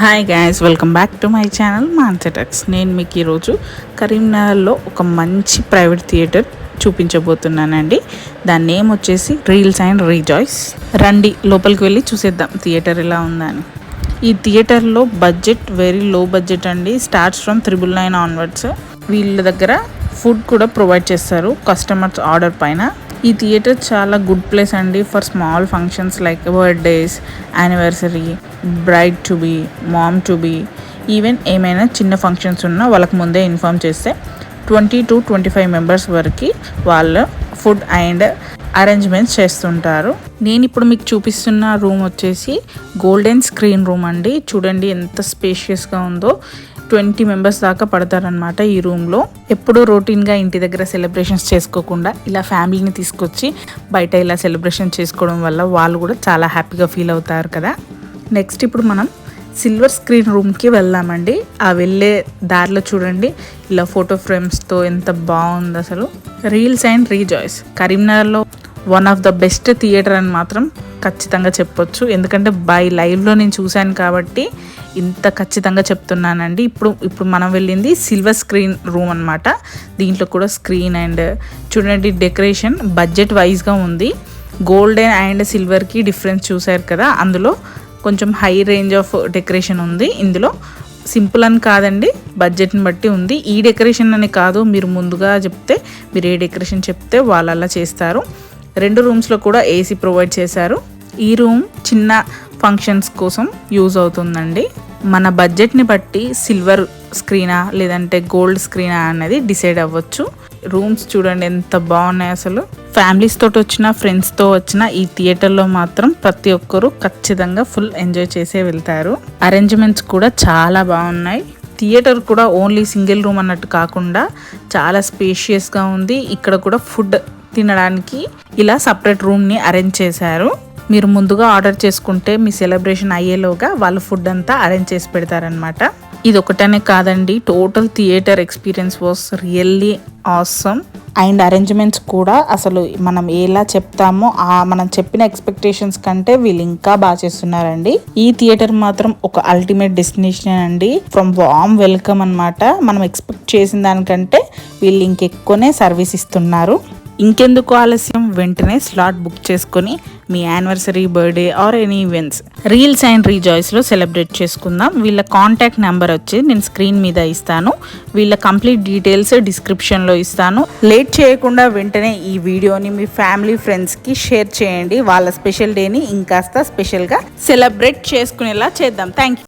Hi guys, welcome back to my channel మాన్సెటక్స్. నేను మీకు ఈరోజు కరీంనగర్లో ఒక మంచి ప్రైవేట్ థియేటర్ చూపించబోతున్నానండి. దాని నేమ్ వచ్చేసి రీల్స్ అండ్ రీజాయ్స్. రండి లోపలికి వెళ్ళి చూసేద్దాం థియేటర్ ఎలా ఉందని. ఈ థియేటర్లో బడ్జెట్ వెరీ లో బడ్జెట్ అండి. Starts from 999 onwards. వీళ్ళ దగ్గర ఫుడ్ కూడా ప్రొవైడ్ చేస్తారు కస్టమర్స్ ఆర్డర్ పైన. ఈ థియేటర్ చాలా గుడ్ ప్లేస్ అండి for small functions like birthdays, anniversary, bride to be, mom to be, even ఏమైనా చిన్న ఫంక్షన్స్ ఉన్నా వాళ్ళకి ముందే ఇన్ఫామ్ చేస్తే 20 to 25 మెంబర్స్ వరకు వాళ్ళు ఫుడ్ అండ్ అరేంజ్మెంట్స్ చేస్తుంటారు. నేను ఇప్పుడు మీకు చూపిస్తున్న రూమ్ వచ్చేసి గోల్డెన్ స్క్రీన్ రూమ్ అండి. చూడండి ఎంత స్పేషియస్గా ఉందో. 20 మెంబర్స్ దాకా పడతారనమాట ఈ రూమ్లో. ఎప్పుడూ రొటీన్గా ఇంటి దగ్గర సెలబ్రేషన్స్ చేసుకోకుండా ఇలా ఫ్యామిలీని తీసుకొచ్చి బయట ఇలా సెలబ్రేషన్ చేసుకోవడం వల్ల వాళ్ళు కూడా చాలా హ్యాపీగా ఫీల్ అవుతారు కదా. నెక్స్ట్ ఇప్పుడు మనం సిల్వర్ స్క్రీన్ రూమ్కి వెళ్దామండి. ఆ వెళ్ళే దారిలో చూడండి ఇలా ఫోటో ఫ్రేమ్స్తో ఎంత బాగుంది అసలు. రీల్స్ అండ్ రీజాయ్స్ కరీంనగర్లో one of the best theatre అని మాత్రం ఖచ్చితంగా చెప్పొచ్చు. ఎందుకంటే బై లైవ్లో నేను చూశాను కాబట్టి ఇంత ఖచ్చితంగా చెప్తున్నానండి. ఇప్పుడు మనం వెళ్ళింది సిల్వర్ స్క్రీన్ రూమ్ అనమాట. దీంట్లో కూడా స్క్రీన్ అండ్ చూడండి డెకరేషన్ బడ్జెట్ వైజ్గా ఉంది. గోల్డెన్ అండ్ సిల్వర్కి డిఫరెన్స్ చూసారు కదా. అందులో కొంచెం హై రేంజ్ ఆఫ్ డెకరేషన్ ఉంది. ఇందులో సింపుల్ అని కాదండి, బడ్జెట్ని బట్టి ఉంది. ఈ డెకరేషన్ అని కాదు, మీరు ముందుగా చెప్తే మీరు ఏ డెకరేషన్ చెప్తే వాళ్ళు అలా చేస్తారు. 2 రూమ్స్లో కూడా ఏసీ ప్రొవైడ్ చేశారు. ఈ రూమ్ చిన్న ఫంక్షన్స్ కోసం యూజ్ అవుతుందండి. మన బడ్జెట్ని బట్టి సిల్వర్ స్క్రీనా లేదంటే గోల్డ్ స్క్రీనా అనేది డిసైడ్ అవ్వచ్చు. రూమ్స్ చూడండి ఎంత బాగున్నాయి అసలు. ఫ్యామిలీస్ తోటి వచ్చిన ఫ్రెండ్స్తో వచ్చిన ఈ థియేటర్లో మాత్రం ప్రతి ఒక్కరూ ఖచ్చితంగా ఫుల్ ఎంజాయ్ చేసే వెళ్తారు. అరేంజ్మెంట్స్ కూడా చాలా బాగున్నాయి. థియేటర్ కూడా ఓన్లీ సింగిల్ రూమ్ అన్నట్టు కాకుండా చాలా స్పేషియస్గా ఉంది. ఇక్కడ కూడా ఫుడ్ తినడానికి ఇలా సపరేట్ రూమ్ని అరేంజ్ చేశారు. మీరు ముందుగా ఆర్డర్ చేసుకుంటే మీ సెలబ్రేషన్ అయ్యేలోగా వాళ్ళు ఫుడ్ అంతా అరేంజ్ చేసి పెడతారనమాట. ఇది ఒకటనే కాదండి, total theatre experience was really awesome. And arrangements కూడా అసలు మనం ఎలా చెప్తామో మనం చెప్పిన ఎక్స్పెక్టేషన్స్ కంటే వీళ్ళు ఇంకా బాగా చేస్తున్నారండి. ఈ థియేటర్ మాత్రం ఒక అల్టిమేట్ డెస్టినేషన్ అండి. ఫ్రమ్ వామ్ వెల్కమ్ అనమాట. మనం ఎక్స్పెక్ట్ చేసిన దానికంటే వీళ్ళు ఇంకెక్కువనే సర్వీస్ ఇస్తున్నారు. ఇంకెందుకు ఆలస్యం, వెంటనే స్లాట్ బుక్ చేసుకొని మీ anniversary, birthday or any events reels and రీజాయ్స్లో సెలబ్రేట్ చేసుకుందాం. వీళ్ళ కాంటాక్ట్ నెంబర్ వచ్చి నేను స్క్రీన్ మీద ఇస్తాను. వీళ్ళ కంప్లీట్ డీటెయిల్స్ డిస్క్రిప్షన్లో ఇస్తాను. లేట్ చేయకుండా వెంటనే ఈ వీడియోని మీ ఫ్యామిలీ ఫ్రెండ్స్కి షేర్ చేయండి. వాళ్ళ స్పెషల్ డేని ఇంకాస్త స్పెషల్గా సెలబ్రేట్ చేసుకునేలా చేద్దాం. Thank you.